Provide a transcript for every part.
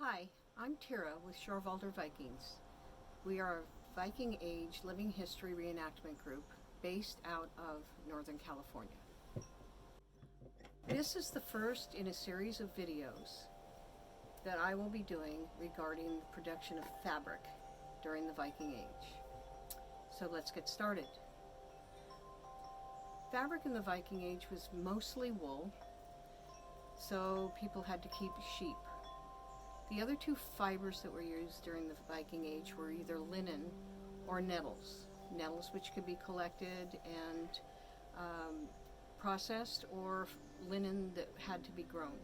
Hi, I'm Tyra with Sjorvaldar Vikings. We are a Viking Age living history reenactment group based out of Northern California. This is the first in a series of videos that I will be doing regarding the production of fabric during the Viking Age. So let's get started. Fabric in the Viking Age was mostly wool, so people had to keep sheep. The other two fibers that were used during the Viking Age were either linen or nettles. Nettles which could be collected and processed, or linen that had to be grown.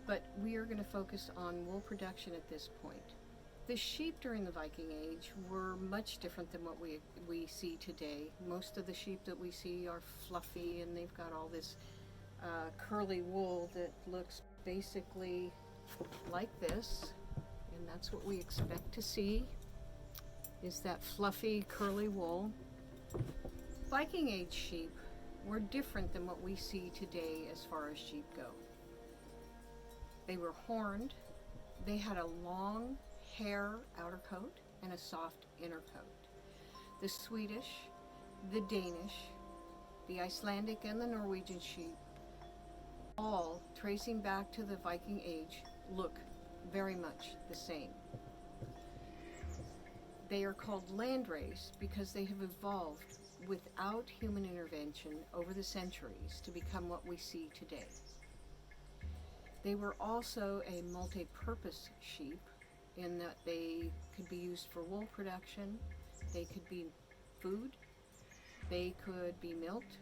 But we are going to focus on wool production at this point. The sheep during the Viking Age were much different than what we see today. Most of the sheep that we see are fluffy and they've got all this curly wool that looks basically like this, and that's what we expect to see, is that fluffy curly wool. Viking Age sheep were different than what we see today as far as sheep go. They were horned, they had a long hair outer coat and a soft inner coat. The Swedish, the Danish, the Icelandic, and the Norwegian sheep, all tracing back to the Viking Age, look very much the same. They are called landrace because they have evolved without human intervention over the centuries to become what we see today. They were also a multi-purpose sheep in that they could be used for wool production, they could be food, they could be milked,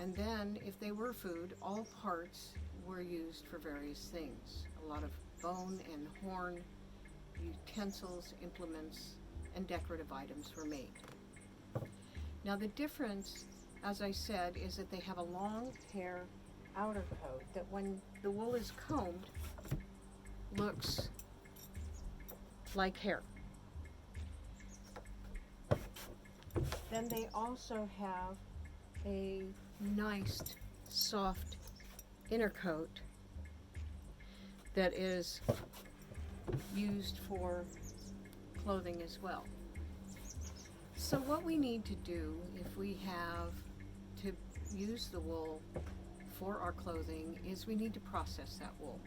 and then if they were food, all parts were used for various things. A lot of bone and horn, utensils, implements, and decorative items were made. Now the difference, as I said, is that they have a long hair outer coat that when the wool is combed looks like hair. Then they also have a nice soft inner coat that is used for clothing as well. So what we need to do if we have to use the wool for our clothing is we need to process that wool.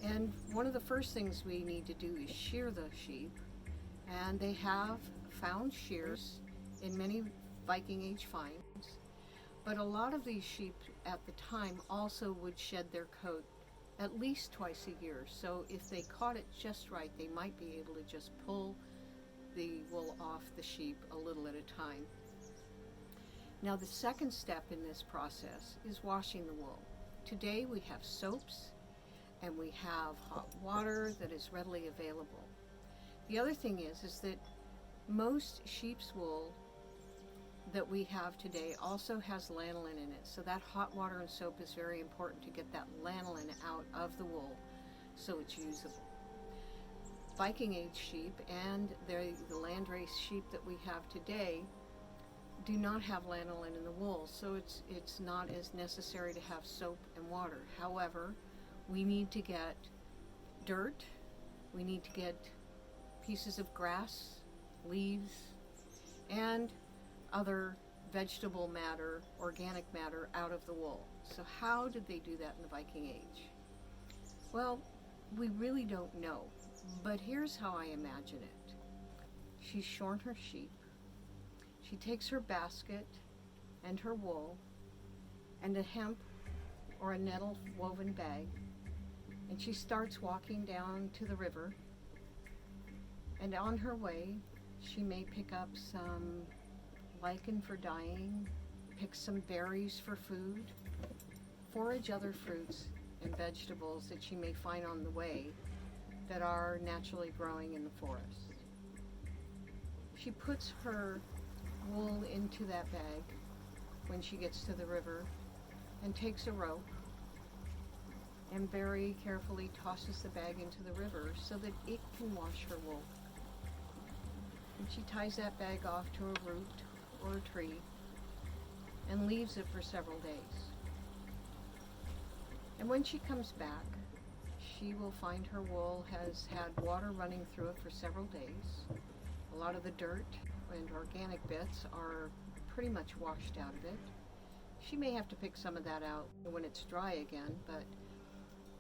And one of the first things we need to do is shear the sheep, and they have found shears in many Viking Age finds, but a lot of these sheep at the time also would shed their coat at least twice a year. So if they caught it just right, they might be able to just pull the wool off the sheep a little at a time. Now the second step in this process is washing the wool. Today we have soaps and we have hot water that is readily available. The other thing is that most sheep's wool that we have today also has lanolin in it, so that hot water and soap is very important to get that lanolin out of the wool so it's usable. Viking Age sheep and the landrace sheep that we have today do not have lanolin in the wool, so it's not as necessary to have soap and water. However, we need to get dirt, we need to get pieces of grass, leaves, and other vegetable matter, organic matter, out of the wool. So how did they do that in the Viking Age? Well, we really don't know, but here's how I imagine it. She's shorn her sheep, she takes her basket and her wool and a hemp or a nettle woven bag, and she starts walking down to the river, and on her way she may pick up some lichen for dyeing, pick some berries for food, forage other fruits and vegetables that she may find on the way that are naturally growing in the forest. She puts her wool into that bag when she gets to the river and takes a rope and very carefully tosses the bag into the river so that it can wash her wool. And she ties that bag off to a root or a tree and leaves it for several days. And when she comes back, she will find her wool has had water running through it for several days. A lot of the dirt and organic bits are pretty much washed out of it. She may have to pick some of that out when it's dry again, but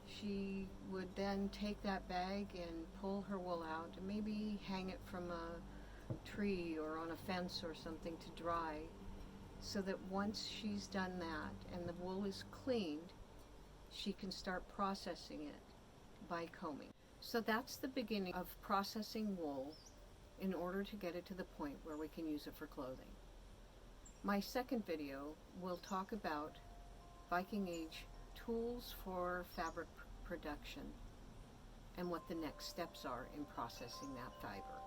she would then take that bag and pull her wool out and maybe hang it from a tree or on a fence or something to dry, so that once she's done that and the wool is cleaned, she can start processing it by combing. So that's the beginning of processing wool in order to get it to the point where we can use it for clothing. My second video will talk about Viking Age tools for fabric production and what the next steps are in processing that fiber.